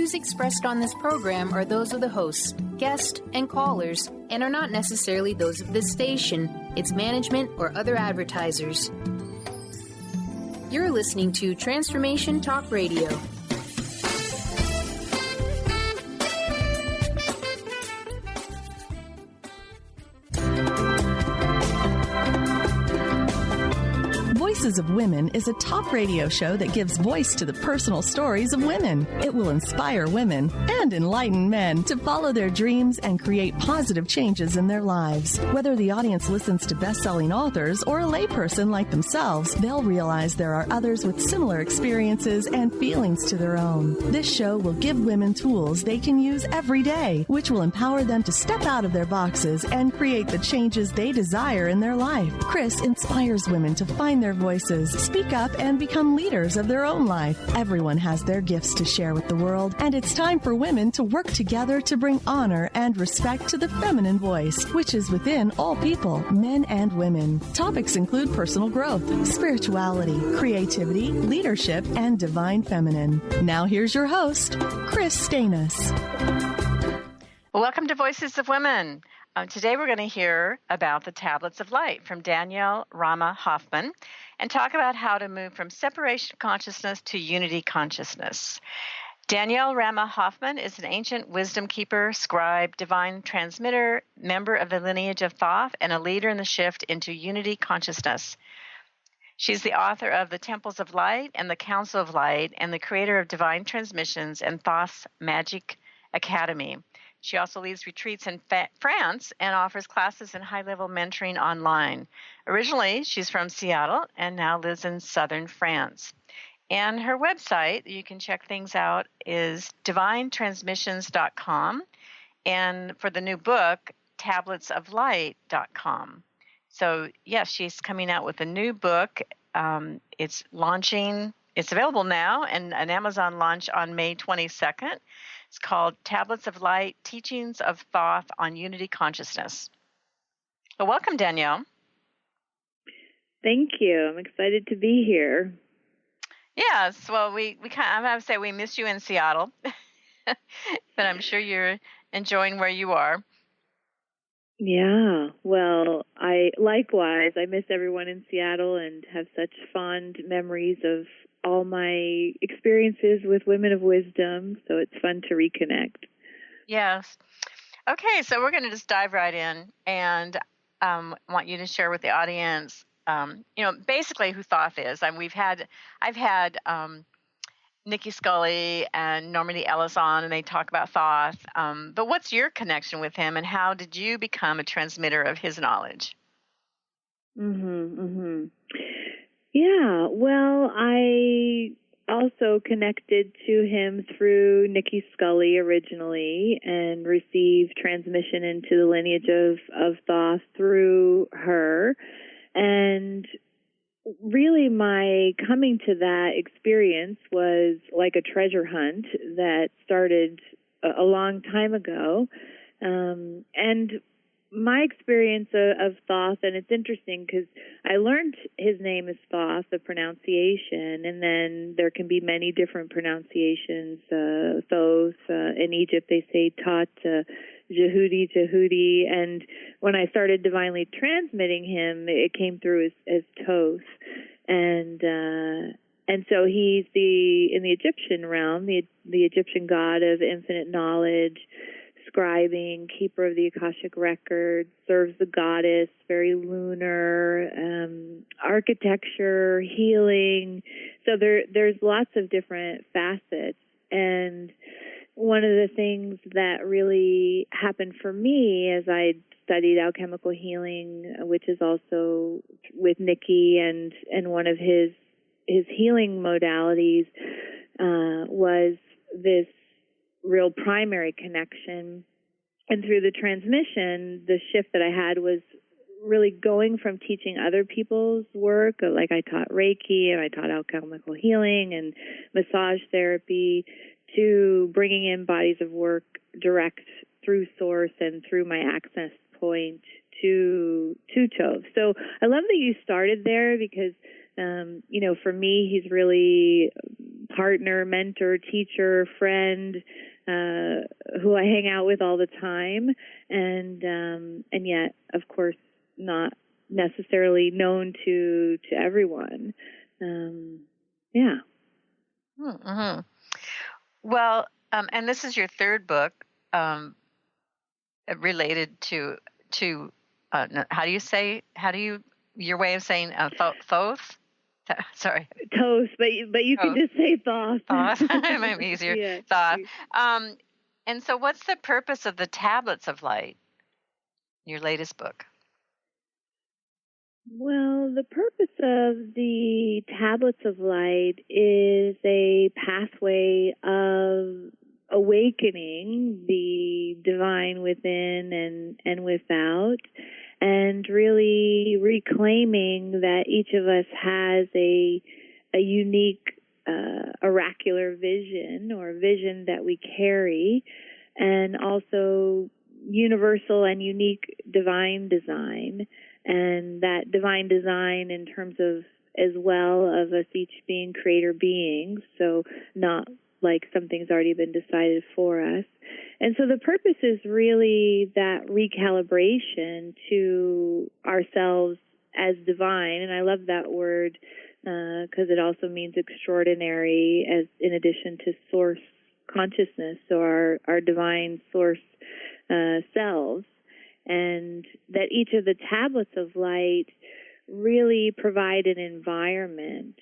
views expressed on this program are those of the hosts, guests, and callers, and are not necessarily those of this station, its management, or other advertisers. You're listening to Transformation Talk Radio. Voices of Women is a talk radio show that gives voice to the personal stories of women. It will inspire women and enlighten men to follow their dreams and create positive changes in their lives. Whether the audience listens to best-selling authors or a layperson like themselves, they'll realize there are others with similar experiences and feelings to their own. This show will give women tools they can use every day, which will empower them to step out of their boxes and create the changes they desire in their life. Kris inspires women to find their voices, speak up, and become leaders of their own life. Everyone has their gifts to share with the world, and it's time for women to work together to bring honor and respect to the feminine voice, which is within all people, men and women. Topics include personal growth, spirituality, creativity, leadership, and divine feminine. Now here's your host, Kris Steinnes. Welcome to Voices of Women. Today we're going to hear about the Tablets of Light from Danielle Rama Hoffman and talk about how to move from separation consciousness to unity consciousness. Danielle Rama Hoffman is an ancient wisdom keeper, scribe, divine transmitter, member of the lineage of Thoth, and a leader in the shift into unity consciousness. She's the author of The Temples of Light and The Council of Light and the creator of Divine Transmissions and Thoth's Magic Academy. She also leads retreats in France and offers classes in high-level mentoring online. Originally, she's from Seattle and now lives in southern France. And her website, you can check things out, is divinetransmissions.com. And for the new book, tabletsoflight.com. So, yes, she's coming out with a new book. It's launching. It's available now, and an Amazon launch on May 22nd. It's called Tablets of Light, Teachings of Thoth on Unity Consciousness. Well, welcome, Danielle. Thank you. I'm excited to be here. Yes, well, I have to say we miss you in Seattle, but I'm sure you're enjoying where you are. Yeah, well, I miss everyone in Seattle and have such fond memories of all my experiences with women of wisdom, so it's fun to reconnect. Yes. Okay, so we're going to just dive right in and want you to share with the audience, basically who Thoth is. I've had Nikki Scully and Normandy Ellis on, and they talk about Thoth. But what's your connection with him, and how did you become a transmitter of his knowledge? Yeah, well, I also connected to him through Nikki Scully originally and received transmission into the lineage of Thoth through her. And really my coming to that experience was like a treasure hunt that started a long time ago. And my experience of Thoth, and it's interesting because I learned his name is Thoth, the pronunciation, and then there can be many different pronunciations. Thoth, in Egypt they say Thoth, Jehudi, and when I started divinely transmitting him, it came through as Thoth. And so he's in the Egyptian realm, the Egyptian god of infinite knowledge, scribing, keeper of the Akashic Records, serves the goddess, very lunar, architecture, healing. So there's lots of different facets. And one of the things that really happened for me as I studied alchemical healing, which is also with Nikki, and one of his healing modalities was this real primary connection. And through the transmission, the shift that I had was really going from teaching other people's work, like I taught Reiki and I taught alchemical healing and massage therapy, to bringing in bodies of work direct through source and through my access point to Thoth. So I love that you started there, because For me, he's really partner, mentor, teacher, friend, who I hang out with all the time, and yet, of course, not necessarily known to everyone. Yeah. Mm-hmm. Well, and this is your third book, related to how do you your way of saying Thoth? Sorry. Thoth, but you can just say Thoth. Thoth. It might be easier. Yeah. Thoth. And so what's the purpose of the Tablets of Light, your latest book? Well, the purpose of the Tablets of Light is a pathway of awakening the divine within and without, and really reclaiming that each of us has a unique oracular vision, or vision that we carry, and also universal and unique divine design. And that divine design in terms of, as well, of us each being creator beings, so not like something's already been decided for us. And so the purpose is really that recalibration to ourselves as divine. And I love that word because it also means extraordinary, as in addition to source consciousness, so our divine source selves. And that each of the Tablets of Light really provide an environment.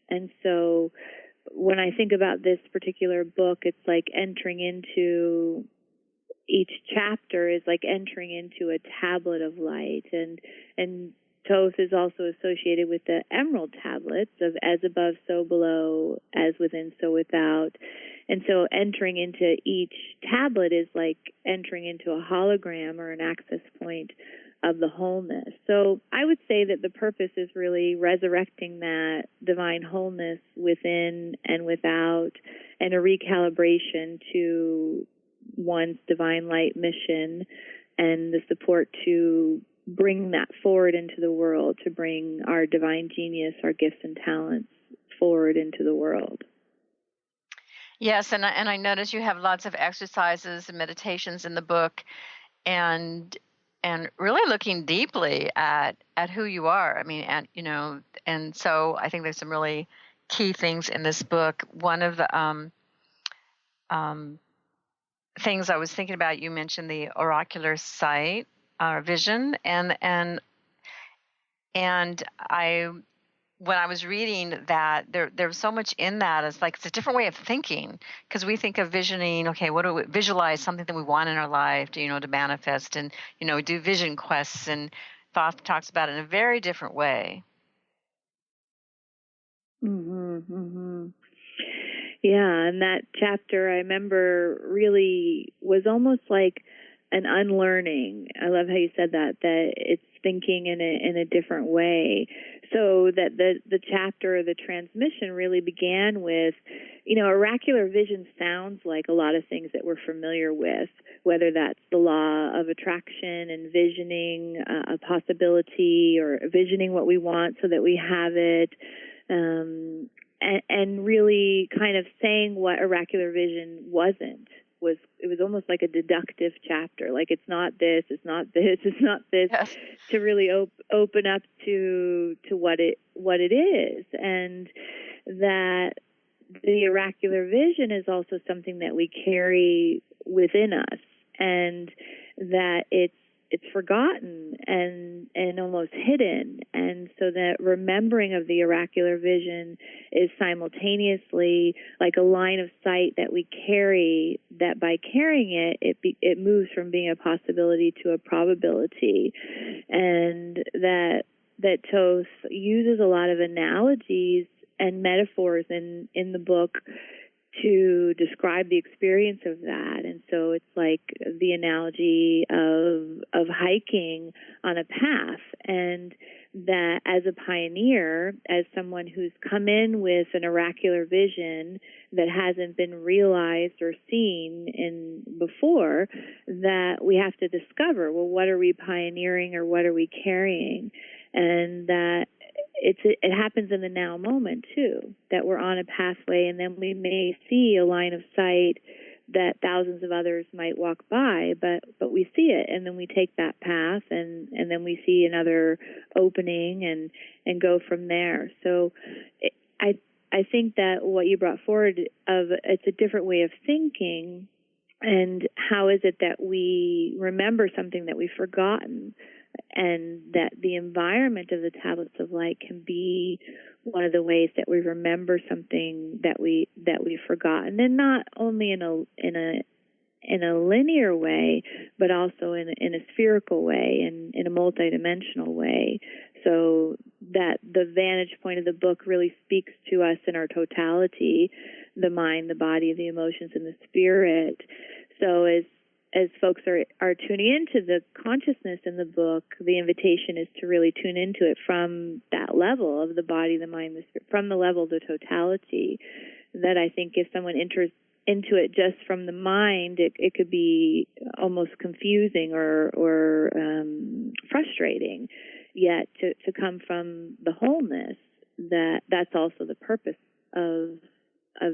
And so when I think about this particular book, it's like entering into, each chapter is like entering into a tablet of light. And Thoth is also associated with the emerald tablets of as above, so below, as within, so without. And so entering into each tablet is like entering into a hologram or an access point of the wholeness. So I would say that the purpose is really resurrecting that divine wholeness within and without, and a recalibration to one's divine light mission, and the support to bring that forward into the world, to bring our divine genius, our gifts and talents forward into the world. Yes, and I notice you have lots of exercises and meditations in the book, and really looking deeply at who you are. I mean, and so I think there's some really key things in this book. One of the things I was thinking about, you mentioned the oracular sight, vision, and when I was reading that, there was so much in that. It's a different way of thinking, because we think of visioning. Okay, what do we visualize? Something that we want in our life, to manifest, and we do vision quests. And Thoth talks about it in a very different way. Yeah, and that chapter I remember really was almost like an unlearning. I love how you said that it's thinking in a different way. So that the chapter or the transmission really began with, oracular vision sounds like a lot of things that we're familiar with, whether that's the law of attraction, envisioning a possibility, or visioning what we want so that we have it, and really kind of saying what oracular vision wasn't. It was almost like a deductive chapter, like it's not this, it's not this, it's not this, yes. To really open up to what it is, and that the oracular vision is also something that we carry within us, and that it's forgotten and almost hidden. And so that remembering of the oracular vision is simultaneously like a line of sight that we carry, that by carrying it moves from being a possibility to a probability. And that Thoth uses a lot of analogies and metaphors in the book to describe the experience of that. And so it's like the analogy of hiking on a path, and that as a pioneer, as someone who's come in with an oracular vision that hasn't been realized or seen before, that we have to discover, well, what are we pioneering, or what are we carrying? And that it happens in the now moment too, that we're on a pathway, and then we may see a line of sight that thousands of others might walk by, but we see it, and then we take that path, and then we see another opening and go from there. So I think that what you brought forward it's a different way of thinking, and how is it that we remember something that we've forgotten, and that the environment of the tablets of light can be one of the ways that we remember something that we've forgotten, and not only in a linear way, but also in a spherical way, and in a multidimensional way. So that the vantage point of the book really speaks to us in our totality, the mind, the body, the emotions, and the spirit. So as folks are tuning into the consciousness in the book, the invitation is to really tune into it from that level of the body, the mind, the spirit, from the level of the totality. That I think if someone enters into it just from the mind, it could be almost confusing or frustrating. Yet to come from the wholeness, that's also the purpose of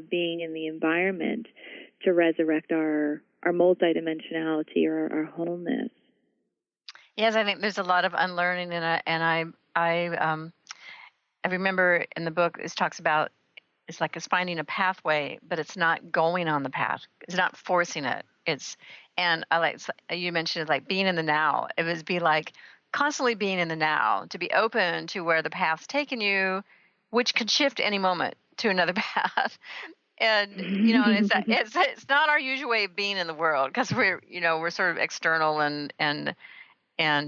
being in the environment, to resurrect our multidimensionality or our wholeness. Yes, I think there's a lot of unlearning, and I remember in the book it talks about it's like it's finding a pathway, but it's not going on the path. It's not forcing it. And I like you mentioned it, like being in the now. It would be like constantly being in the now, to be open to where the path's taken you, which could shift any moment to another path. And it's not our usual way of being in the world, because we're sort of external and a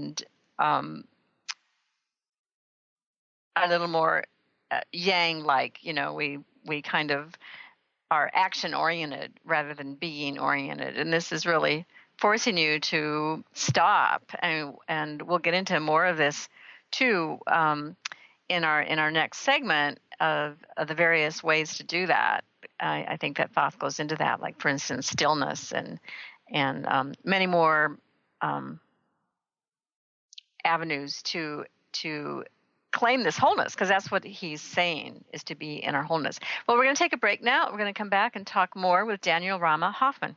little more yang like. We kind of are action oriented rather than being oriented, and this is really forcing you to stop. And we'll get into more of this too in our next segment of the various ways to do that. I think that Thoth goes into that, like for instance, stillness and many more avenues to claim this wholeness, because that's what he's saying, is to be in our wholeness. Well, we're going to take a break now. We're going to come back and talk more with Danielle Rama Hoffman.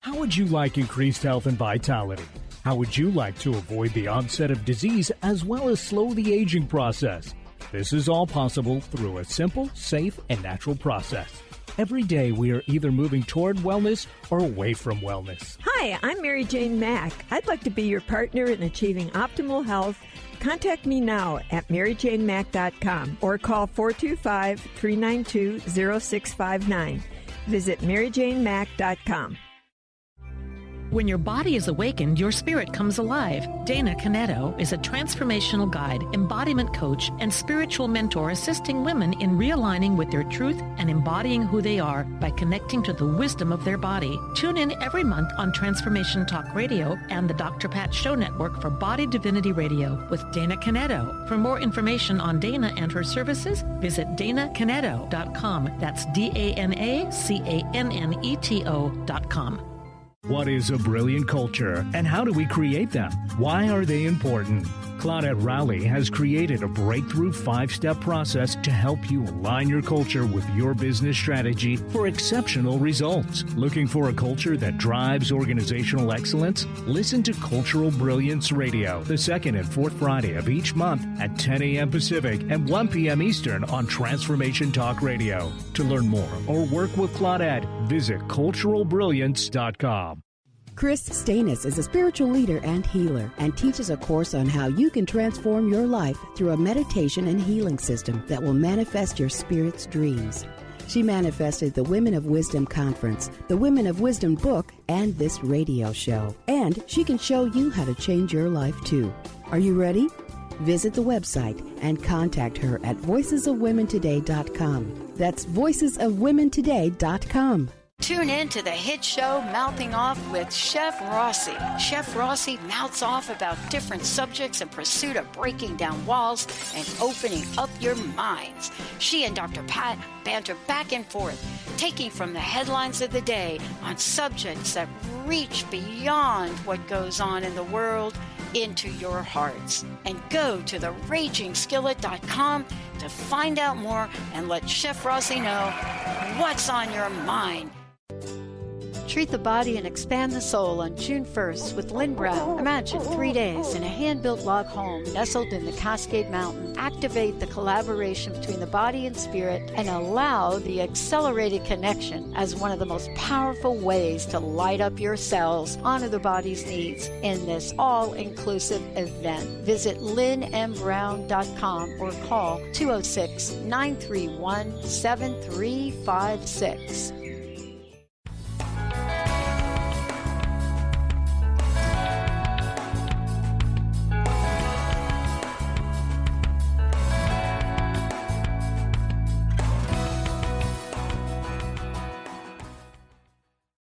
How would you like increased health and vitality? How would you like to avoid the onset of disease as well as slow the aging process? This is all possible through a simple, safe, and natural process. Every day we are either moving toward wellness or away from wellness. Hi, I'm Mary Jane Mack. I'd like to be your partner in achieving optimal health. Contact me now at maryjanemack.com or call 425-392-0659. Visit maryjanemack.com. When your body is awakened, your spirit comes alive. Dana Canetto is a transformational guide, embodiment coach, and spiritual mentor assisting women in realigning with their truth and embodying who they are by connecting to the wisdom of their body. Tune in every month on Transformation Talk Radio and the Dr. Pat Show Network for Body Divinity Radio with Dana Canetto. For more information on Dana and her services, visit danacanetto.com. That's DANACANNETO.com. What is a brilliant culture, and how do we create them? Why are they important? Claudette Rowley has created a breakthrough 5-step process to help you align your culture with your business strategy for exceptional results. Looking for a culture that drives organizational excellence? Listen to Cultural Brilliance Radio, the second and fourth Friday of each month at 10 a.m. Pacific and 1 p.m. Eastern on Transformation Talk Radio. To learn more or work with Claudette, visit culturalbrilliance.com. Kris Steinnes is a spiritual leader and healer and teaches a course on how you can transform your life through a meditation and healing system that will manifest your spirit's dreams. She manifested the Women of Wisdom Conference, the Women of Wisdom book, and this radio show. And she can show you how to change your life too. Are you ready? Visit the website and contact her at voicesofwomentoday.com. That's voicesofwomentoday.com. Tune in to the hit show Mouthing Off with Chef Rossi. Chef Rossi mouths off about different subjects in pursuit of breaking down walls and opening up your minds. She and Dr. Pat banter back and forth, taking from the headlines of the day on subjects that reach beyond what goes on in the world into your hearts. And go to theragingskillet.com to find out more and let Chef Rossi know what's on your mind. Treat the body and expand the soul on June 1st with Lynn Brown. Imagine 3 days in a hand-built log home nestled in the Cascade Mountain. Activate the collaboration between the body and spirit and allow the accelerated connection as one of the most powerful ways to light up your cells, honor the body's needs in this all-inclusive event. Visit lynnmbrown.com or call 206-931-7356.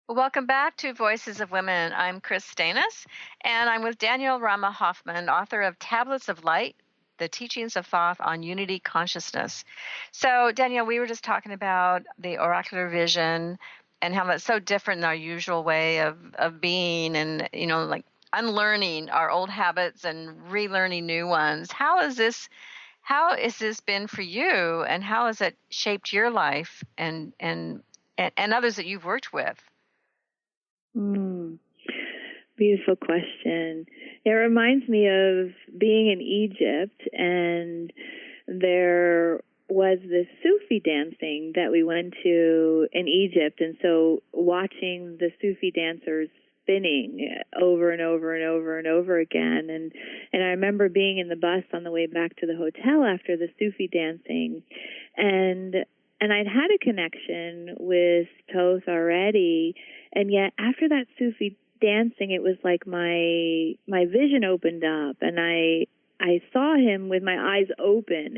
Welcome back to Voices of Women. I'm Kris Steinnes, and I'm with Danielle Rama Hoffman, author of Tablets of Light, The Teachings of Thoth on Unity Consciousness. So, Danielle, we were just talking about the oracular vision and how that's so different than our usual way of being and, like unlearning our old habits and relearning new ones. How has this been for you, and how has it shaped your life and others that you've worked with? Beautiful question. It reminds me of being in Egypt, and there was this Sufi dancing that we went to in Egypt, and so watching the Sufi dancers spinning over and over and over and over again, and I remember being in the bus on the way back to the hotel after the Sufi dancing, and I'd had a connection with Thoth already, and yet after that Sufi dancing, it was like my vision opened up, and I saw him with my eyes open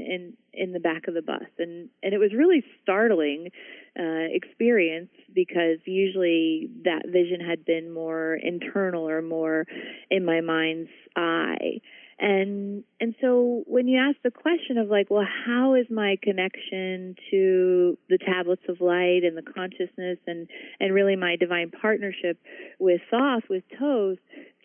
in the back of the bus, and it was really startling experience, because usually that vision had been more internal or more in my mind's eye. And so when you ask the question of like, well, how is my connection to the tablets of light and the consciousness and really my divine partnership with Thoth, with Thoth,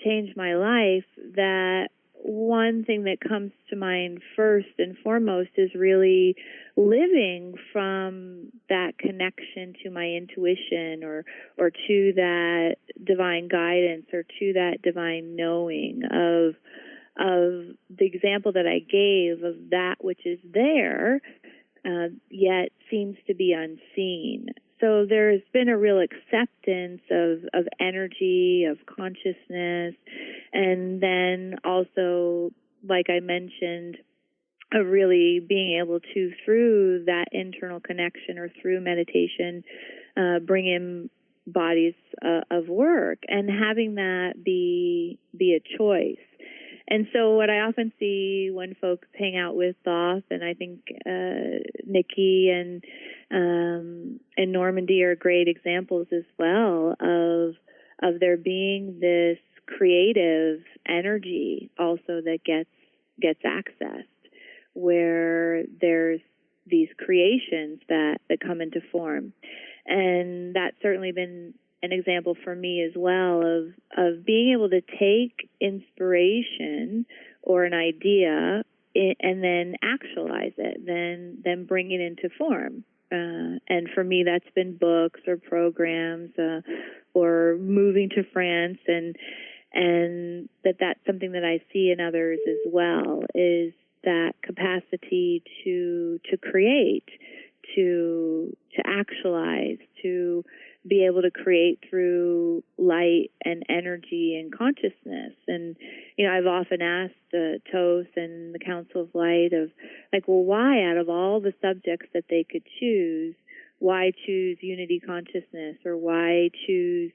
changed my life, that one thing that comes to mind first and foremost is really living from that connection to my intuition or to that divine guidance or to that divine knowing of the example that I gave of that which is there, yet seems to be unseen. So there's been a real acceptance of energy, of consciousness, and then also, like I mentioned, of really being able to, through that internal connection or through meditation, bring in bodies of work and having that be a choice. And so what I often see when folks hang out with Thoth, and I think Nikki and Normandy are great examples as well of there being this creative energy also that gets accessed, where there's these creations that come into form. And that's certainly been an example for me as well of being able to take inspiration or an idea and then actualize it, then bring it into form. And for me, that's been books or programs or moving to France, and that's something that I see in others as well, is that capacity to create, to actualize, to be able to create through light and energy and consciousness. And, I've often asked Thoth and the Council of Light of, like, well, why out of all the subjects that they could choose, why choose unity consciousness, or why choose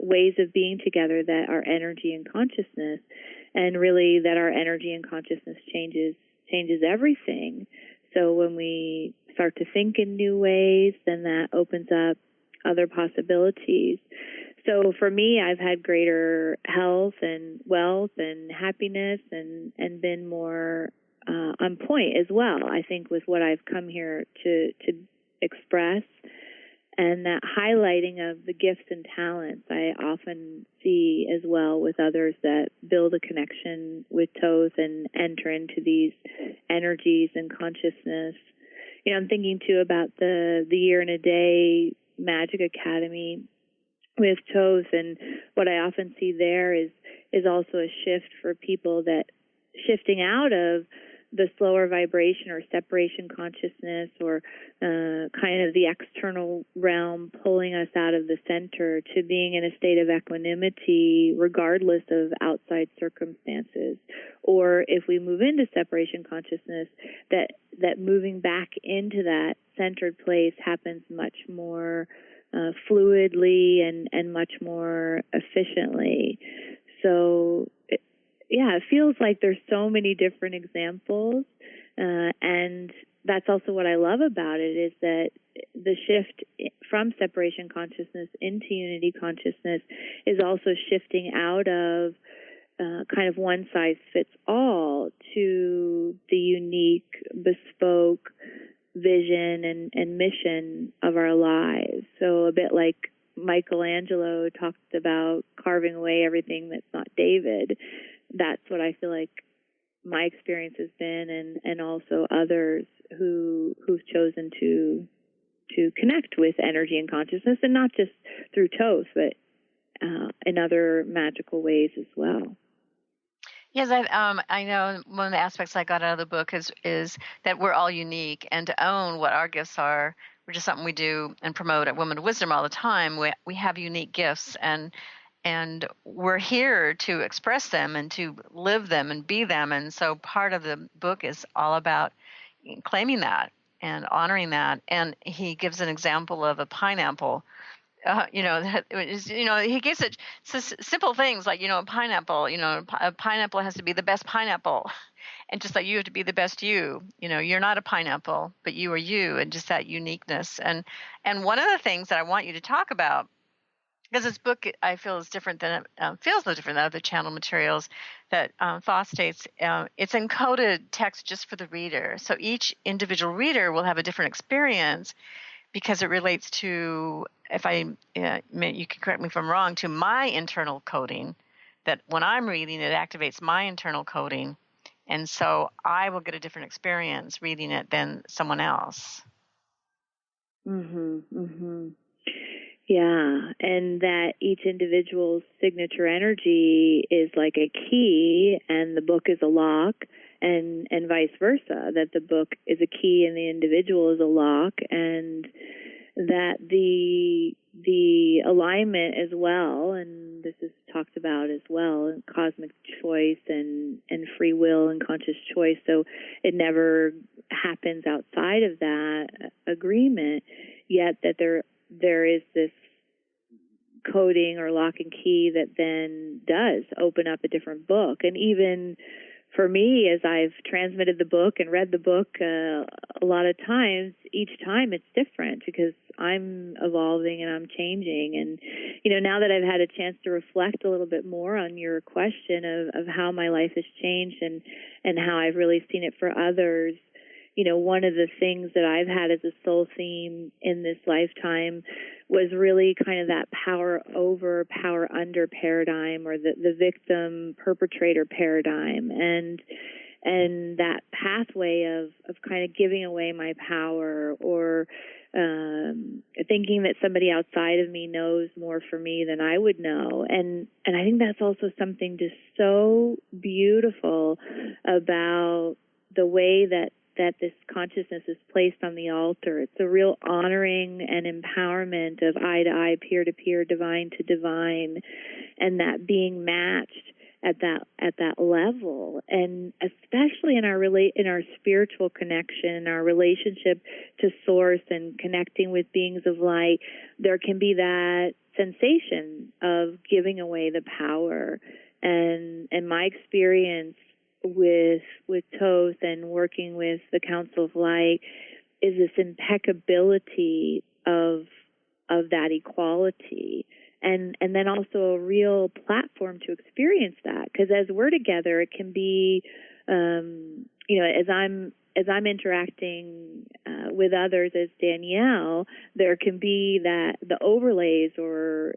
ways of being together that are energy and consciousness, and really that our energy and consciousness changes everything. So when we start to think in new ways, then that opens up other possibilities. So for me, I've had greater health and wealth and happiness and been more on point as well, I think, with what I've come here to express. And that highlighting of the gifts and talents I often see as well with others that build a connection with Thoth and enter into these energies and consciousness. You know, I'm thinking too about the Year in a Day Magic Academy with Thoth, and what I often see there is also a shift for people that shifting out of the slower vibration or separation consciousness or kind of the external realm pulling us out of the center to being in a state of equanimity regardless of outside circumstances. Or if we move into separation consciousness, that moving back into that centered place happens much more fluidly and much more efficiently. So it feels like there's so many different examples, and that's also what I love about it, is that the shift from separation consciousness into unity consciousness is also shifting out of kind of one size fits all to the unique, bespoke vision and mission of our lives. So a bit like Michelangelo talked about carving away everything that's not David. That's what I feel like my experience has been, and also others who've chosen to connect with energy and consciousness, and not just through Thoth, but in other magical ways as well. Yes, I know one of the aspects I got out of the book is that we're all unique, and to own what our gifts are, which is something we do and promote at Women of Wisdom all the time. We have unique gifts, and we're here to express them and to live them and be them. And so part of the book is all about claiming that and honoring that. And he gives an example of a pineapple. He gives it simple things like, a pineapple. A pineapple has to be the best pineapple, and just like you have to be the best you. You're not a pineapple, but you are you, and just that uniqueness. And one of the things that I want you to talk about, because this book I feel is different than feels no different than other channel materials that Thoth states. It's encoded text just for the reader, so each individual reader will have a different experience, because it relates to, you can correct me if I'm wrong, to my internal coding, that when I'm reading, it activates my internal coding. And so I will get a different experience reading it than someone else. Yeah, and that each individual's signature energy is like a key and the book is a lock, and vice versa, that the book is a key and the individual is a lock, and that the alignment as well, and this is talked about as well, in cosmic choice and free will and conscious choice, so it never happens outside of that agreement, yet that there is this coding or lock and key that then does open up a different book. And even for me, as I've transmitted the book and read the book a lot of times, each time it's different because I'm evolving and I'm changing. And, now that I've had a chance to reflect a little bit more on your question of how my life has changed and how I've really seen it for others, one of the things that I've had as a soul theme in this lifetime was really kind of that power over, power under paradigm, or the victim perpetrator paradigm, and that pathway of kind of giving away my power, or thinking that somebody outside of me knows more for me than I would know. And I think that's also something just so beautiful about the way that this consciousness is placed on the altar. It's a real honoring and empowerment of eye to eye, peer to peer, divine to divine, and that being matched at that level. And especially in our spiritual connection, our relationship to source and connecting with beings of light, there can be that sensation of giving away the power. And my experience with Thoth and working with the Council of Light is this impeccability of that equality. And then also a real platform to experience that, because as we're together, it can be, as I'm interacting with others as Danielle, there can be that the overlays, or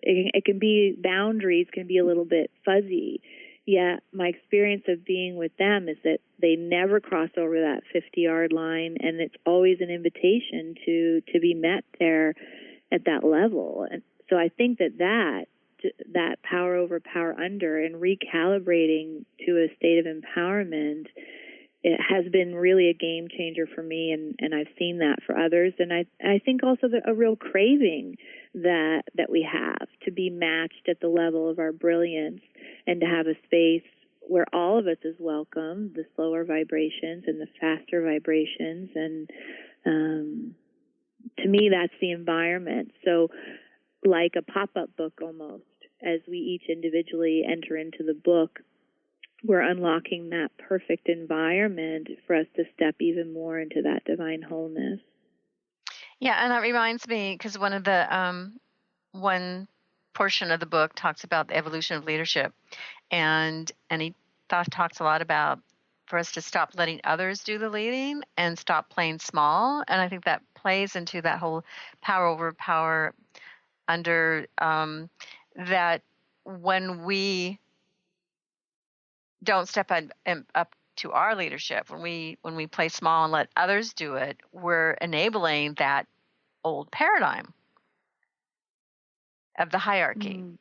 it can be boundaries can be a little bit fuzzy. Yet my experience of being with them is that they never cross over that 50-yard line, and it's always an invitation to be met there at that level. And so I think that power over, power under, and recalibrating to a state of empowerment, it has been really a game changer for me, and I've seen that for others. And I think also that a real craving that we have to be matched at the level of our brilliance, and to have a space where all of us is welcome, the slower vibrations and the faster vibrations. And to me, that's the environment. So like a pop-up book almost, as we each individually enter into the book, we're unlocking that perfect environment for us to step even more into that divine wholeness. Yeah, and that reminds me, because one of the one portion of the book talks about the evolution of leadership, and he talks a lot about for us to stop letting others do the leading and stop playing small. And I think that plays into that whole power over, power under, that when we don't step up to our leadership, when we play small and let others do it, we're enabling that old paradigm of the hierarchy. Mm-hmm.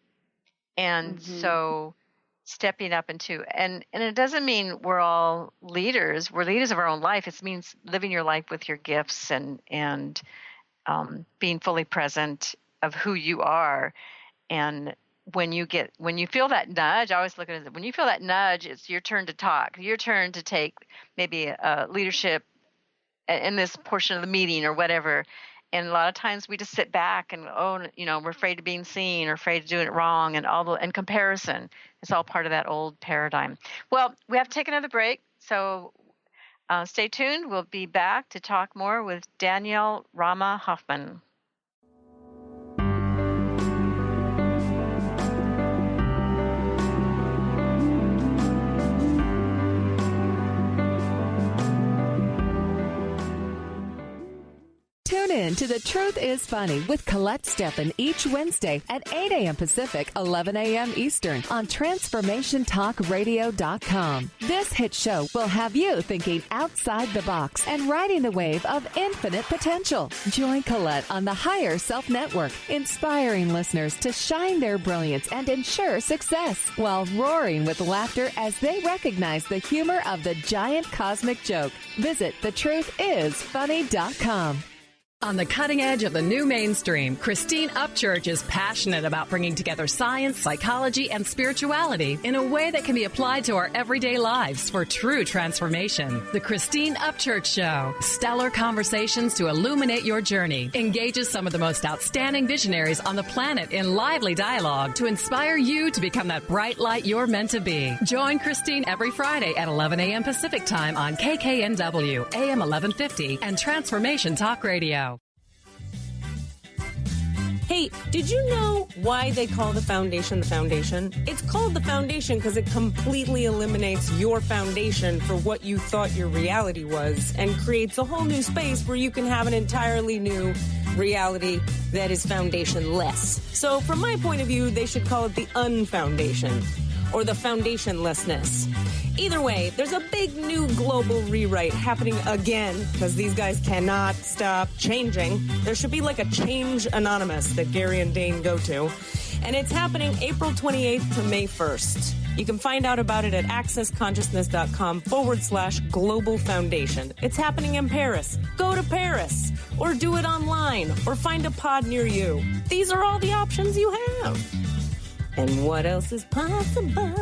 And so stepping up into, and it doesn't mean we're all leaders. We're leaders of our own life. It means living your life with your gifts and being fully present of who you are. And when you feel that nudge, I always look at it, when you feel that nudge, it's your turn to talk, your turn to take maybe a leadership in this portion of the meeting or whatever. And a lot of times we just sit back and, we're afraid of being seen or afraid of doing it wrong, and comparison. It's all part of that old paradigm. Well, we have to take another break, so stay tuned. We'll be back to talk more with Danielle Rama Hoffman. Tune in to The Truth is Funny with Colette Steffen each Wednesday at 8 a.m. Pacific, 11 a.m. Eastern on TransformationTalkRadio.com. This hit show will have you thinking outside the box and riding the wave of infinite potential. Join Colette on the Higher Self Network, inspiring listeners to shine their brilliance and ensure success while roaring with laughter as they recognize the humor of the giant cosmic joke. Visit TheTruthIsFunny.com. On the cutting edge of the new mainstream, Christine Upchurch is passionate about bringing together science, psychology, and spirituality in a way that can be applied to our everyday lives for true transformation. The Christine Upchurch Show, stellar conversations to illuminate your journey, engages some of the most outstanding visionaries on the planet in lively dialogue to inspire you to become that bright light you're meant to be. Join Christine every Friday at 11 a.m. Pacific Time on KKNW, AM 1150, and Transformation Talk Radio. Hey, did you know why they call the foundation? It's called the foundation because it completely eliminates your foundation for what you thought your reality was and creates a whole new space where you can have an entirely new reality that is foundationless. So from my point of view, they should call it the unfoundation or the foundationlessness. Either way, there's a big new global rewrite happening again because these guys cannot stop changing. There should be like a Change Anonymous that Gary and Dane go to. And it's happening April 28th to May 1st. You can find out about it at accessconsciousness.com/global foundation. It's happening in Paris. Go to Paris or do it online or find a pod near you. These are all the options you have. And what else is possible?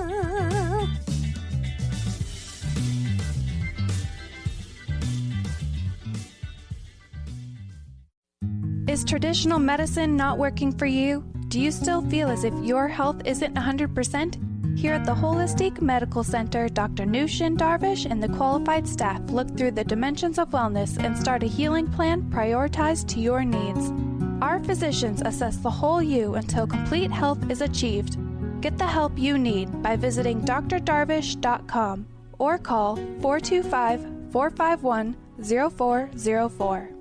Is traditional medicine not working for you? Do you still feel as if your health isn't 100%? Here at the Holistic Medical Center, Dr. Nushin Darvish and the qualified staff look through the dimensions of wellness and start a healing plan prioritized to your needs. Our physicians assess the whole you until complete health is achieved. Get the help you need by visiting drdarvish.com or call 425-451-0404.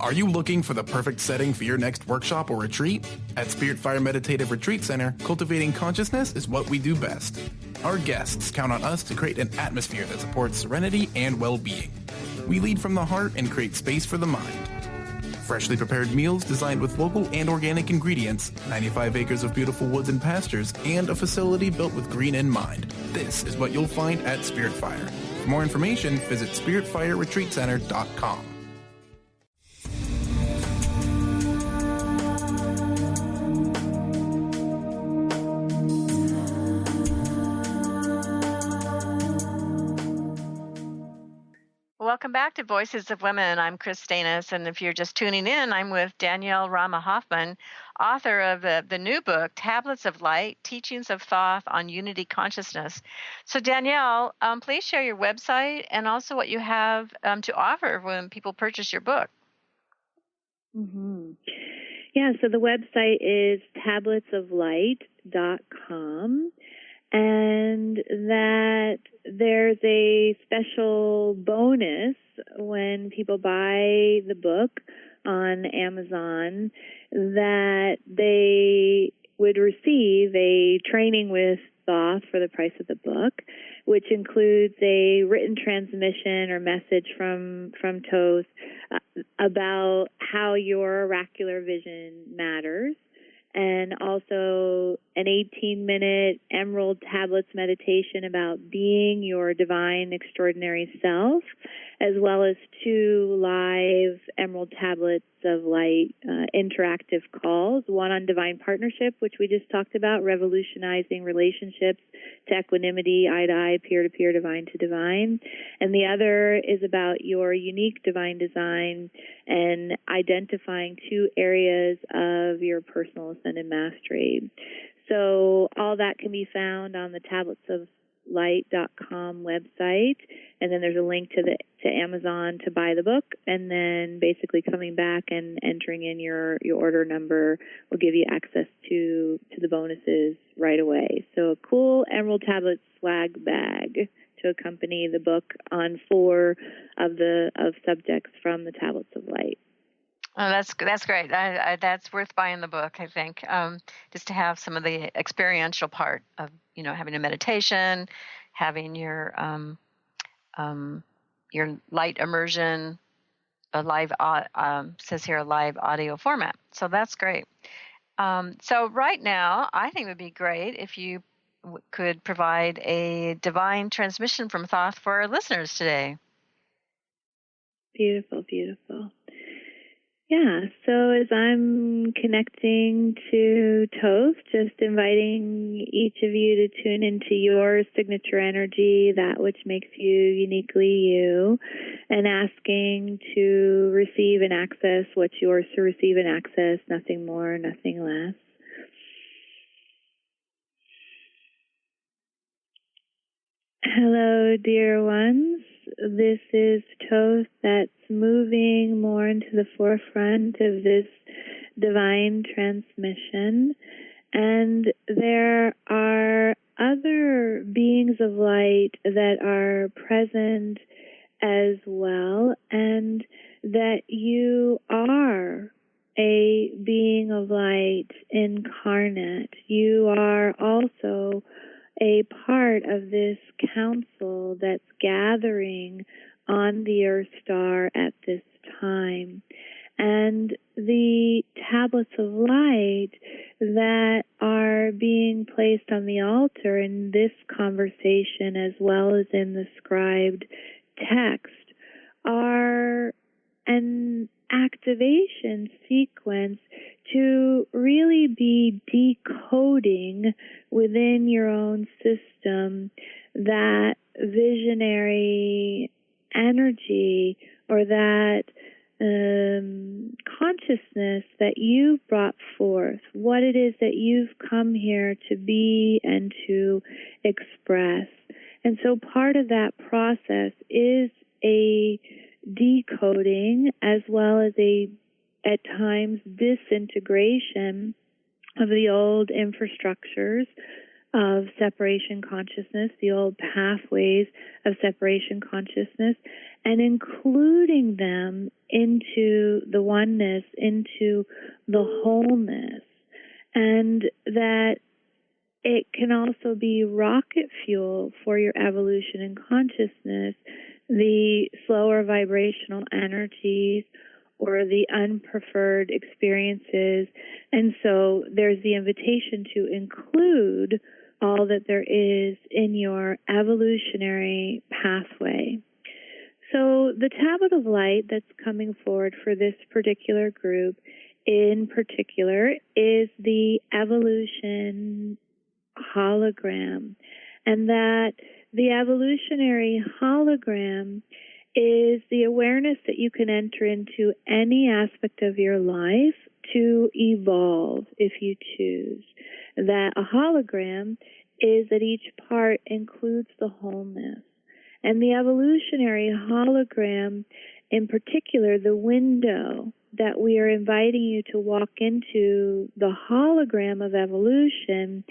Are you looking for the perfect setting for your next workshop or retreat? At Spirit Fire Meditative Retreat Center, cultivating consciousness is what we do best. Our guests count on us to create an atmosphere that supports serenity and well-being. We lead from the heart and create space for the mind. Freshly prepared meals designed with local and organic ingredients, 95 acres of beautiful woods and pastures, and a facility built with green in mind. This is what you'll find at Spirit Fire. For more information, visit spiritfireretreatcenter.com. Welcome back to Voices of Women. I'm Kris Steinnes, and if you're just tuning in, I'm with Danielle Rama Hoffman, author of the new book, Tablets of Light, Teachings of Thoth on Unity Consciousness. So Danielle, please share your website and also what you have to offer when people purchase your book. Mm-hmm. Yeah, so the website is tabletsoflight.com. And that there's a special bonus when people buy the book on Amazon, that they would receive a training with Thoth for the price of the book, which includes a written transmission or message from Thoth about how your oracular vision matters, and also an 18-minute Emerald Tablets meditation about being your divine extraordinary self, as well as 2 live Emerald Tablets of Light interactive calls, one on divine partnership, which we just talked about, revolutionizing relationships to equanimity, eye-to-eye, peer-to-peer, divine-to-divine, and the other is about your unique divine design and identifying 2 areas of your personal ascended mastery. So all that can be found on the tabletsoflight.com website, and then there's a link to Amazon to buy the book, and then basically coming back and entering in your order number will give you access to the bonuses right away. So a cool Emerald Tablet swag bag to accompany the book on 4 of subjects from the Tablets of Light. Oh, that's great. That's worth buying the book, I think, just to have some of the experiential part of, having a meditation, having your light immersion, a live says here a live audio format. So that's great. So right now, I think it would be great if you could provide a divine transmission from Thoth for our listeners today. Beautiful, beautiful. Yeah, so as I'm connecting to Thoth, just inviting each of you to tune into your signature energy, that which makes you uniquely you, and asking to receive and access what's yours to receive and access, nothing more, nothing less. Hello, dear ones. This is Thoth that's moving more into the forefront of this divine transmission. And there are other beings of light that are present as well, and that you are a being of light incarnate. You are also a part of this council that's gathering on the Earth Star at this time. And the tablets of light that are being placed on the altar in this conversation, as well as in the scribed text, are an activation sequence to really be decoding within your own system that visionary energy or that consciousness that you've brought forth, what it is that you've come here to be and to express. And so part of that process is a decoding as well as a at times, disintegration of the old infrastructures of separation consciousness, the old pathways of separation consciousness, and including them into the oneness, into the wholeness. And that it can also be rocket fuel for your evolution in consciousness, the slower vibrational energies or the unpreferred experiences. And so there's the invitation to include all that there is in your evolutionary pathway. So the tablet of light that's coming forward for this particular group in particular is the evolution hologram, and that the evolutionary hologram is the awareness that you can enter into any aspect of your life to evolve if you choose. That a hologram is that each part includes the wholeness. And the evolutionary hologram, in particular, the window that we are inviting you to walk into, the hologram of evolution,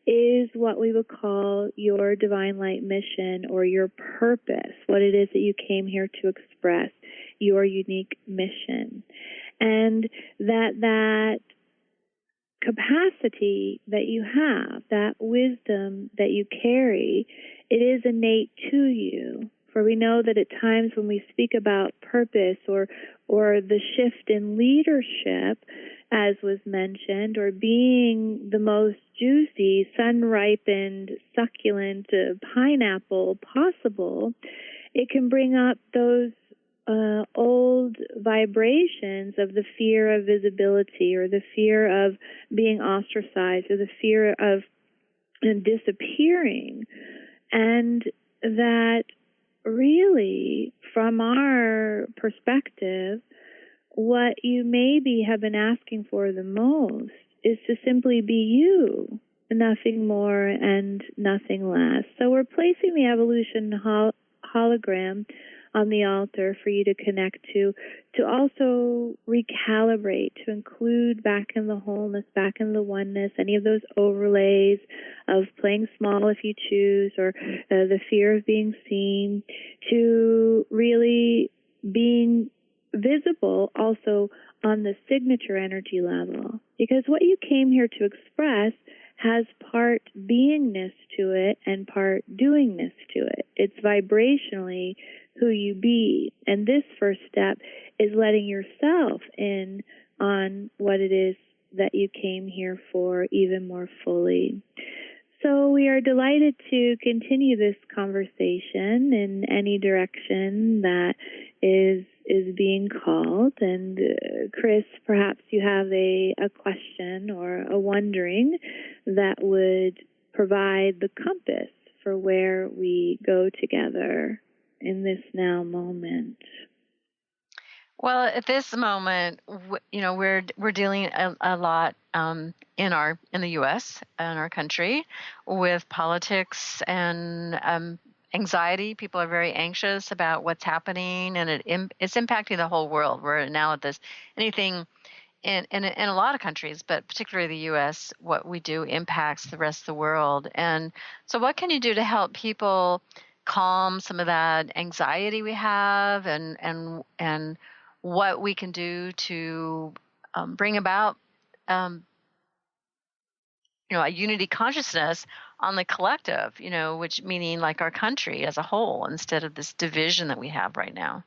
is what we would call your divine light mission or your purpose, what it is that you came here to express, your unique mission. And that capacity that you have, that wisdom that you carry, it is innate to you. For we know that at times when we speak about purpose or the shift in leadership, as was mentioned, or being the most juicy, sun-ripened, succulent pineapple possible, it can bring up those old vibrations of the fear of visibility or the fear of being ostracized or the fear of disappearing. And that really, from our perspective, what you maybe have been asking for the most is to simply be you, nothing more and nothing less. So we're placing the evolution hologram on the altar for you to connect to also recalibrate, to include back in the wholeness, back in the oneness, any of those overlays of playing small if you choose, or the fear of being seen, to really being visible also on the signature energy level. Because what you came here to express has part beingness to it and part doingness to it. It's vibrationally who you be. And this first step is letting yourself in on what it is that you came here for even more fully. So we are delighted to continue this conversation in any direction that is being called. And Kris, perhaps you have a question or a wondering that would provide the compass for where we go together in this now moment. Well, at this moment, we're dealing a lot in the U.S. in our country with politics and anxiety. People are very anxious about what's happening, and it's impacting the whole world. We're now at this anything in a lot of countries, but particularly the U.S. What we do impacts the rest of the world. And so, what can you do to help people calm some of that anxiety we have, and what we can do to bring about, a unity consciousness on the collective, which meaning like our country as a whole, instead of this division that we have right now.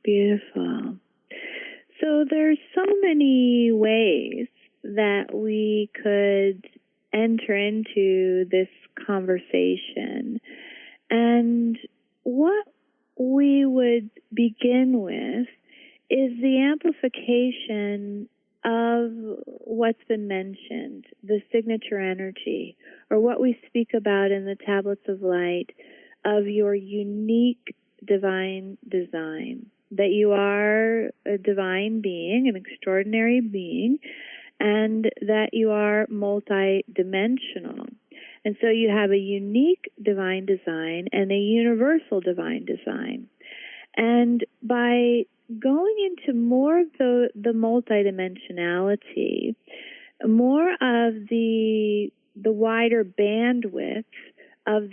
Beautiful. So there's so many ways that we could enter into this conversation. And what we would begin with is the amplification of what's been mentioned, the signature energy, or what we speak about in the tablets of light of your unique divine design, that you are a divine being, an extraordinary being, and that you are multidimensional. And so you have a unique divine design and a universal divine design. And by going into more of the multidimensionality, more of the wider bandwidth of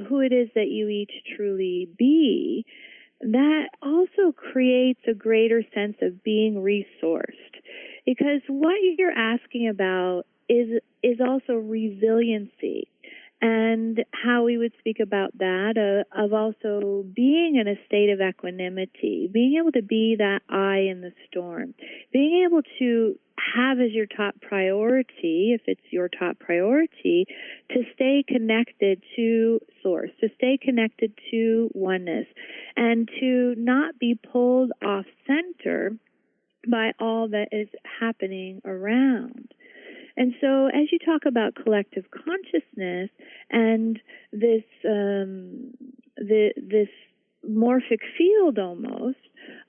who it is that you each truly be, that also creates a greater sense of being resourced. Because what you're asking about is also resiliency, and how we would speak about that, of also being in a state of equanimity, being able to be that eye in the storm, being able to have as your top priority, if it's your top priority, to stay connected to source, to stay connected to oneness, and to not be pulled off center by all that is happening around. And so as you talk about collective consciousness and this this morphic field almost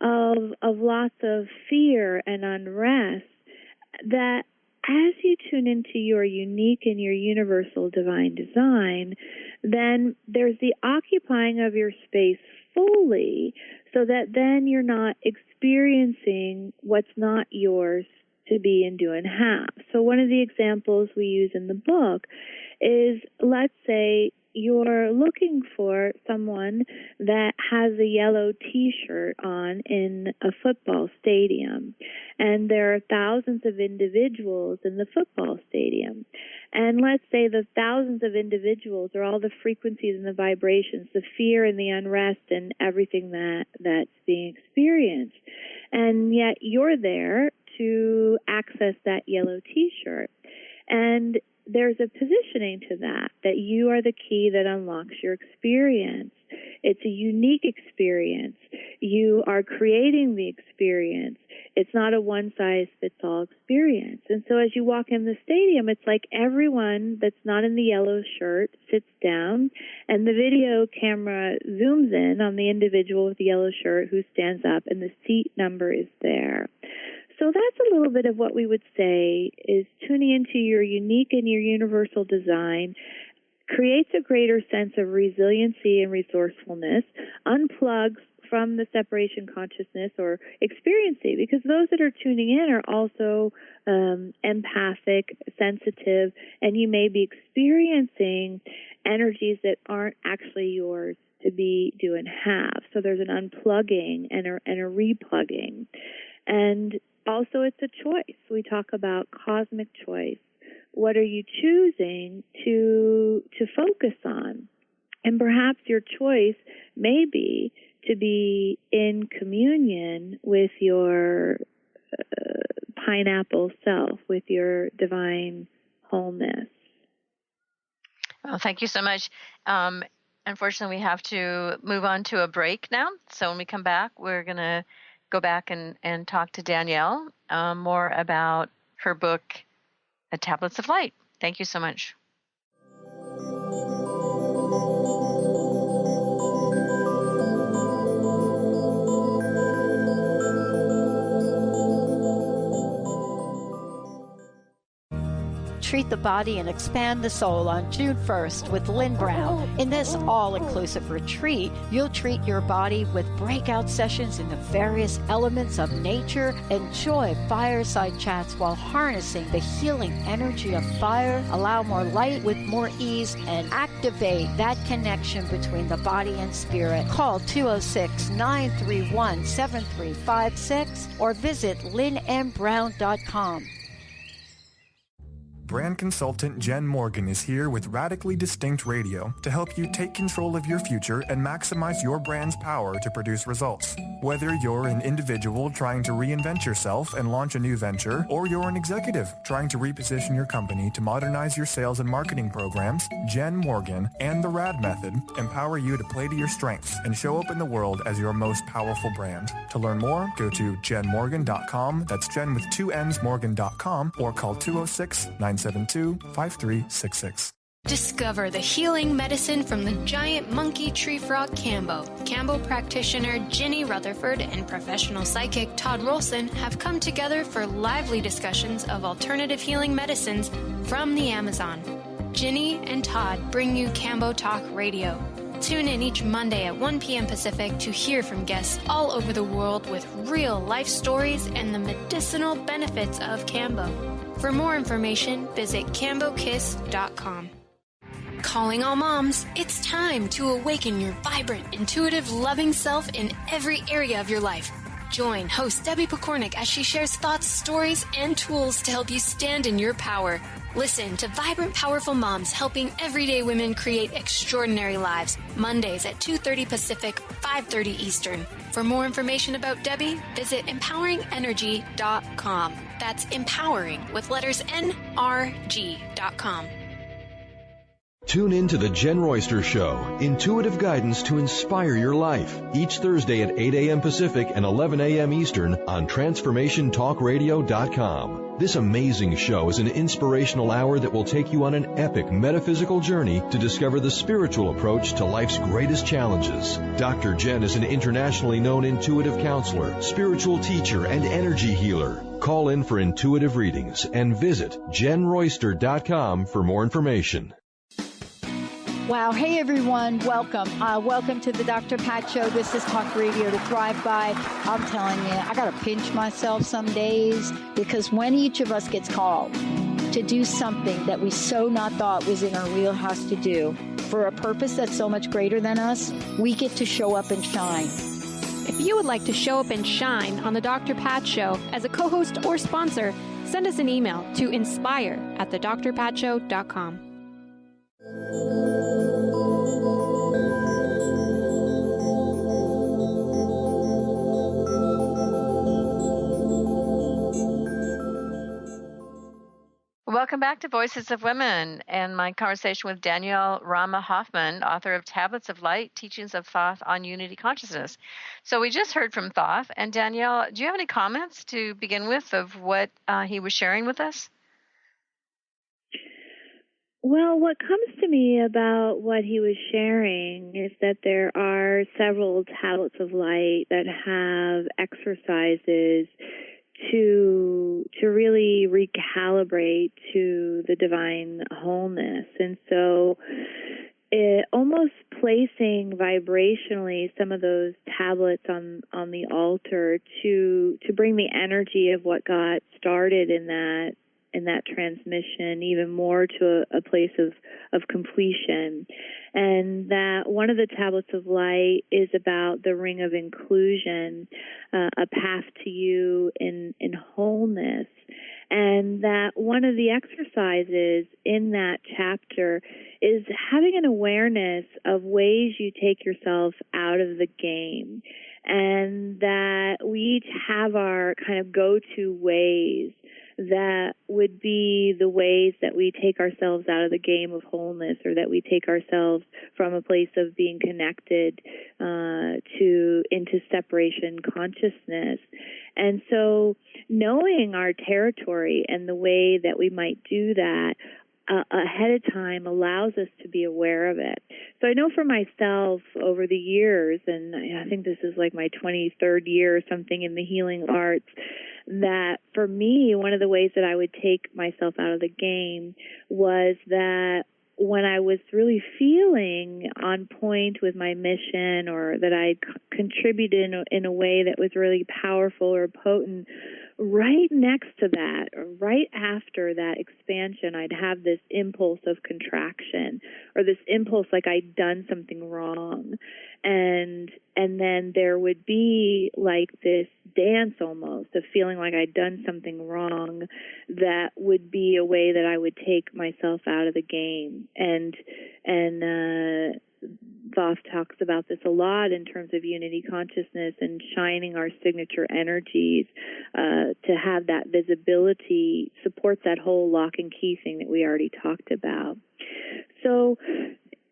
of lots of fear and unrest, that as you tune into your unique and your universal divine design, then there's the occupying of your space fully, so that then you're not experiencing what's not yours to be and do and have. So one of the examples we use in the book is, let's say you're looking for someone that has a yellow T-shirt on in a football stadium, and there are thousands of individuals in the football stadium. And let's say the thousands of individuals are all the frequencies and the vibrations, the fear and the unrest and everything that's being experienced. And yet you're there to access that yellow T-shirt. And there's a positioning to that you are the key that unlocks your experience. It's a unique experience. You are creating the experience. It's not a one-size-fits-all experience. And so as you walk in the stadium, it's like everyone that's not in the yellow shirt sits down, and the video camera zooms in on the individual with the yellow shirt who stands up, and the seat number is there. So that's a little bit of what we would say is tuning into your unique and your universal design, creates a greater sense of resiliency and resourcefulness, unplugs from the separation consciousness or experiencing, because those that are tuning in are also empathic, sensitive, and you may be experiencing energies that aren't actually yours to be, do, and have. So there's an unplugging and a replugging. And also, it's a choice. We talk about cosmic choice. What are you choosing to focus on? And perhaps your choice may be to be in communion with your pineapple self, with your divine wholeness. Well, thank you so much. Unfortunately, we have to move on to a break now. So when we come back, we're going to go back and talk to Danielle more about her book, Tablets of Light. Thank you so much. Treat the Body and Expand the Soul on June 1st with Lynn Brown. In this all-inclusive retreat, you'll treat your body with breakout sessions in the various elements of nature, enjoy fireside chats while harnessing the healing energy of fire, allow more light with more ease, and activate that connection between the body and spirit. Call 206-931-7356 or visit lynnmbrown.com. Brand consultant Jen Morgan is here with Radically Distinct Radio to help you take control of your future and maximize your brand's power to produce results. Whether you're an individual trying to reinvent yourself and launch a new venture, or you're an executive trying to reposition your company to modernize your sales and marketing programs, Jen Morgan and the RAD method empower you to play to your strengths and show up in the world as your most powerful brand. To learn more, go to jenmorgan.com, that's Jen with 2 N's, Morgan.com, or call 206-972-5366. Discover the healing medicine from the giant monkey tree frog Cambo. Cambo practitioner Ginny Rutherford and professional psychic Todd Rolson have come together for lively discussions of alternative healing medicines from the Amazon. Ginny and Todd bring you Cambo Talk Radio. Tune in each Monday at 1 p.m. Pacific to hear from guests all over the world with real life stories and the medicinal benefits of Kambo. For more information, visit KamboKiss.com. Calling all moms, it's time to awaken your vibrant, intuitive, loving self in every area of your life. Join host Debbie Pokornik as she shares thoughts, stories, and tools to help you stand in your power. Listen to Vibrant, Powerful Moms helping everyday women create extraordinary lives. Mondays at 2:30 Pacific, 5:30 Eastern. For more information about Debbie, visit empoweringenergy.com. That's empowering with letters NRG.com. Tune in to The Jen Royster Show, intuitive guidance to inspire your life, each Thursday at 8 a.m. Pacific and 11 a.m. Eastern on TransformationTalkRadio.com. This amazing show is an inspirational hour that will take you on an epic metaphysical journey to discover the spiritual approach to life's greatest challenges. Dr. Jen is an internationally known intuitive counselor, spiritual teacher, and energy healer. Call in for intuitive readings and visit JenRoyster.com for more information. Wow. Hey, everyone. Welcome. Welcome to the Dr. Pat Show. This is Talk Radio to Thrive By. I'm telling you, I got to pinch myself some days because when each of us gets called to do something that we so not thought was in our wheelhouse to do for a purpose that's so much greater than us, we get to show up and shine. If you would like to show up and shine on the Dr. Pat Show as a co-host or sponsor, send us an email to inspire@thedrpatshow.com. Welcome back to Voices of Women and my conversation with Danielle Rama Hoffman, author of Tablets of Light, Teachings of Thoth on Unity Consciousness. So we just heard from Thoth. And Danielle, do you have any comments to begin with of what he was sharing with us? Well, what comes to me about what he was sharing is that there are several tablets of light that have exercises to really recalibrate to the divine wholeness. And so almost placing vibrationally some of those tablets on the altar to bring the energy of what got started in that transmission even more to a place of completion. And that one of the tablets of light is about the ring of inclusion, a path to you in wholeness. And that one of the exercises in that chapter is having an awareness of ways you take yourself out of the game. And that we each have our kind of go-to ways that would be the ways that we take ourselves out of the game of wholeness, or that we take ourselves from a place of being connected into separation consciousness. And so knowing our territory and the way that we might do that ahead of time allows us to be aware of it. So I know for myself over the years, and I think this is like my 23rd year or something in the healing arts, that for me, one of the ways that I would take myself out of the game was that when I was really feeling on point with my mission, or that I contributed in a way that was really powerful or potent, right next to that, or right after that expansion, I'd have this impulse of contraction, or this impulse like I'd done something wrong. And then there would be like this dance almost of feeling like I'd done something wrong that would be a way that I would take myself out of the game. And Thoth talks about this a lot in terms of unity consciousness and shining our signature energies to have that visibility supports that whole lock and key thing that we already talked about. So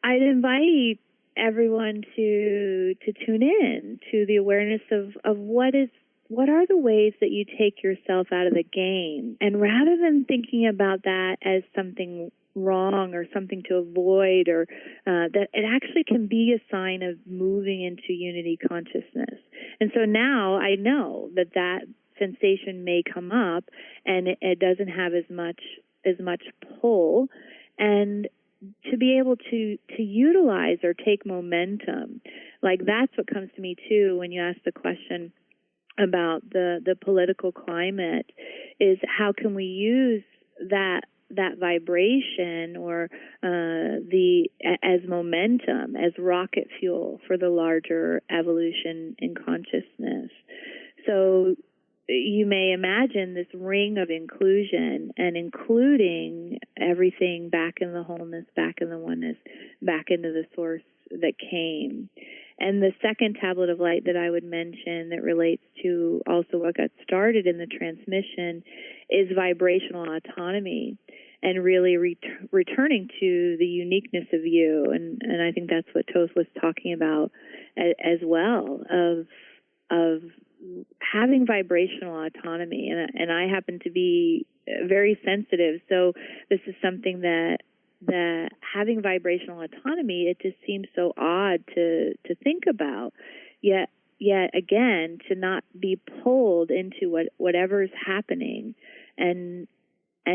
I'd invite everyone to tune in to the awareness of what are the ways that you take yourself out of the game. And rather than thinking about that as something wrong or something to avoid, or that it actually can be a sign of moving into unity consciousness. And so now I know that sensation may come up and it doesn't have as much pull, and to be able to utilize or take momentum. Like, that's what comes to me too when you ask the question about the political climate, is how can we use that vibration or as momentum, as rocket fuel for the larger evolution in consciousness. So you may imagine this ring of inclusion, and including everything back in the wholeness, back in the oneness, back into the source that came. And the second tablet of light that I would mention that relates to also what got started in the transmission is vibrational autonomy, and really returning to the uniqueness of you. And I think that's what Thoth was talking about as well, of having vibrational autonomy. And I happen to be very sensitive, so this is something that having vibrational autonomy, it just seems so odd to think about. Yet again, to not be pulled into whatever's happening, and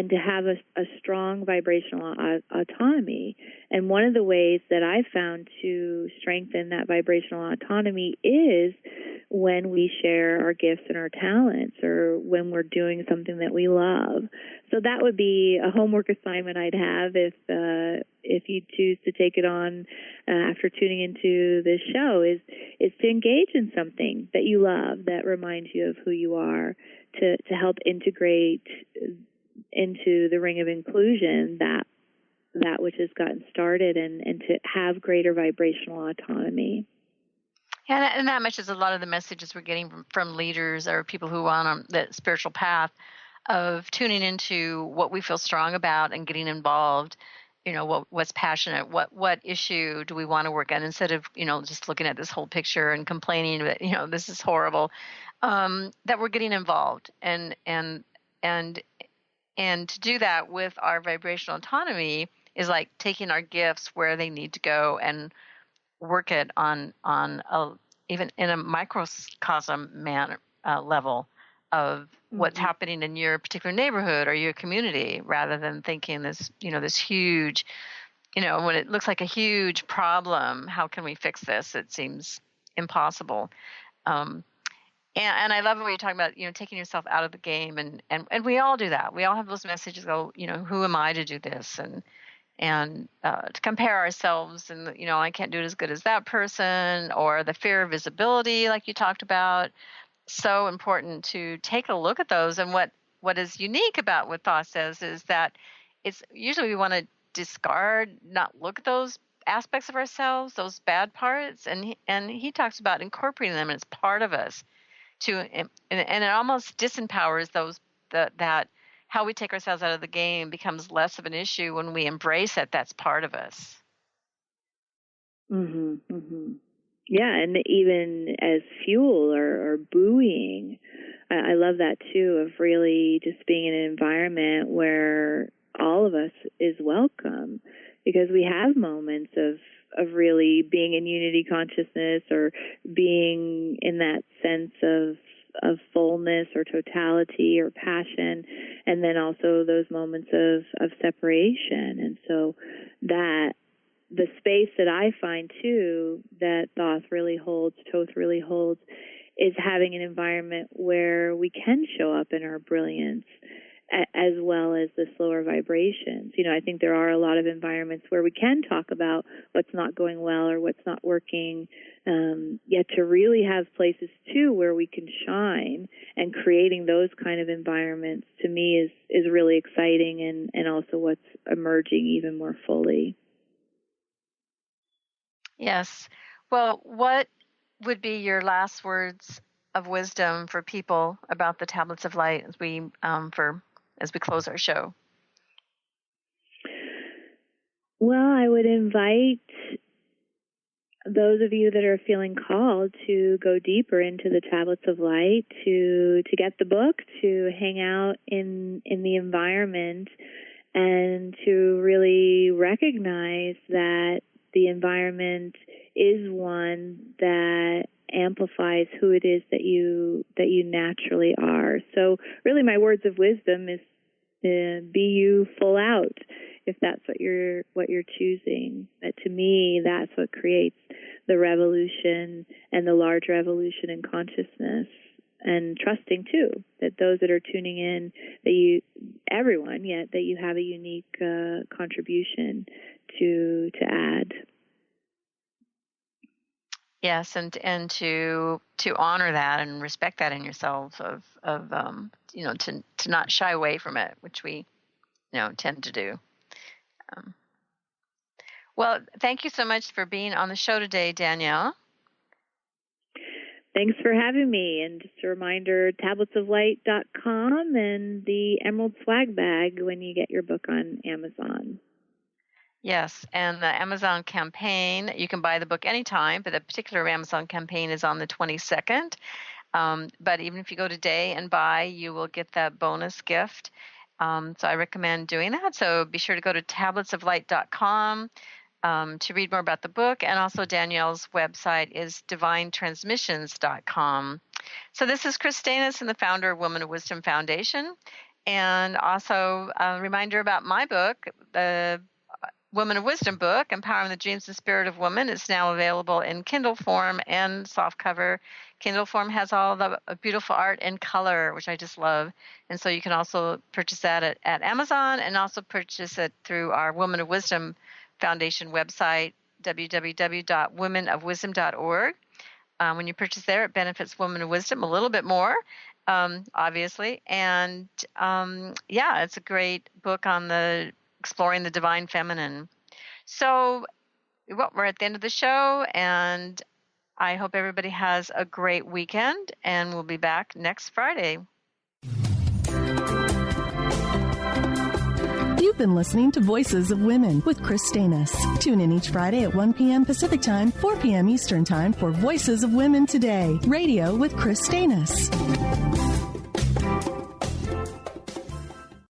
to have a strong vibrational autonomy. And one of the ways that I've found to strengthen that vibrational autonomy is when we share our gifts and our talents, or when we're doing something that we love. So that would be a homework assignment I'd have if you choose to take it on after tuning into this show, is to engage in something that you love, that reminds you of who you are, to help integrate into the ring of inclusion that which has gotten started, and to have greater vibrational autonomy. And that matches a lot of the messages we're getting from leaders or people who are on the spiritual path, of tuning into what we feel strong about and getting involved. What's passionate, what issue do we want to work on, instead of just looking at this whole picture and complaining that this is horrible. That we're getting involved, and to do that with our vibrational autonomy is like taking our gifts where they need to go and work it on even in a microcosm level of what's happening in your particular neighborhood or your community, rather than thinking this huge, when it looks like a huge problem, how can we fix this? It seems impossible. And I love when you're talking about, taking yourself out of the game, and we all do that. We all have those messages go, who am I to do this? And to compare ourselves, and, I can't do it as good as that person, or the fear of visibility, like you talked about. So important to take a look at those. And what is unique about what Thoth says is that it's usually we want to discard, not look at those aspects of ourselves, those bad parts. And he talks about incorporating them as part of us. And it almost disempowers those that how we take ourselves out of the game becomes less of an issue when we embrace it. That's part of us. Mm-hmm. Mm-hmm. Yeah, and even as fuel or buoying, I love that too, of really just being in an environment where all of us is welcome, because we have moments of really being in unity consciousness, or being in that sense of fullness or totality or passion, and then also those moments of separation. And so that the space that I find too that Thoth really holds, is having an environment where we can show up in our brilliance, as well as the slower vibrations. I think there are a lot of environments where we can talk about what's not going well or what's not working, yet to really have places too where we can shine, and creating those kind of environments, to me, is really exciting, and also what's emerging even more fully. Yes. Well, what would be your last words of wisdom for people about the tablets of light as we close our show? Well, I would invite those of you that are feeling called to go deeper into the tablets of light, to get the book, to hang out in the environment, and to really recognize that the environment is one that amplifies who it is that you naturally are. So really my words of wisdom is be you full out if that's what you're choosing. But to me, that's what creates the revolution and the large revolution in consciousness. And trusting too that those that are tuning in, that you have a unique contribution to add. Yes, and to honor that and respect that in yourself, to not shy away from it, which we tend to do. Well, thank you so much for being on the show today, Danielle. Thanks for having me. And just a reminder, tabletsoflight.com and the Emerald Swag Bag when you get your book on Amazon. Yes, and the Amazon campaign, you can buy the book anytime, but the particular Amazon campaign is on the 22nd. But even if you go today and buy, you will get that bonus gift. So I recommend doing that. So be sure to go to tabletsoflight.com. To read more about the book, and also Danielle's website is divinetransmissions.com. So this is Kris Steinnes, and the founder of Women of Wisdom Foundation, and also a reminder about my book, the Women of Wisdom book, Empowering the Dreams and Spirit of Women. It's now available in Kindle form and softcover. Kindle form has all the beautiful art in color, which I just love, and so you can also purchase that at Amazon, and also purchase it through our Women of Wisdom Foundation website, www.womenofwisdom.org. When you purchase there, it benefits Women of Wisdom a little bit more, obviously. And it's a great book on exploring the divine feminine. So we're at the end of the show, and I hope everybody has a great weekend, and we'll be back next Friday. You've been listening to Voices of Women with Kris Steinnes. Tune in each Friday at 1 p.m. Pacific Time, 4 p.m. Eastern Time for Voices of Women Today, radio with Kris Steinnes.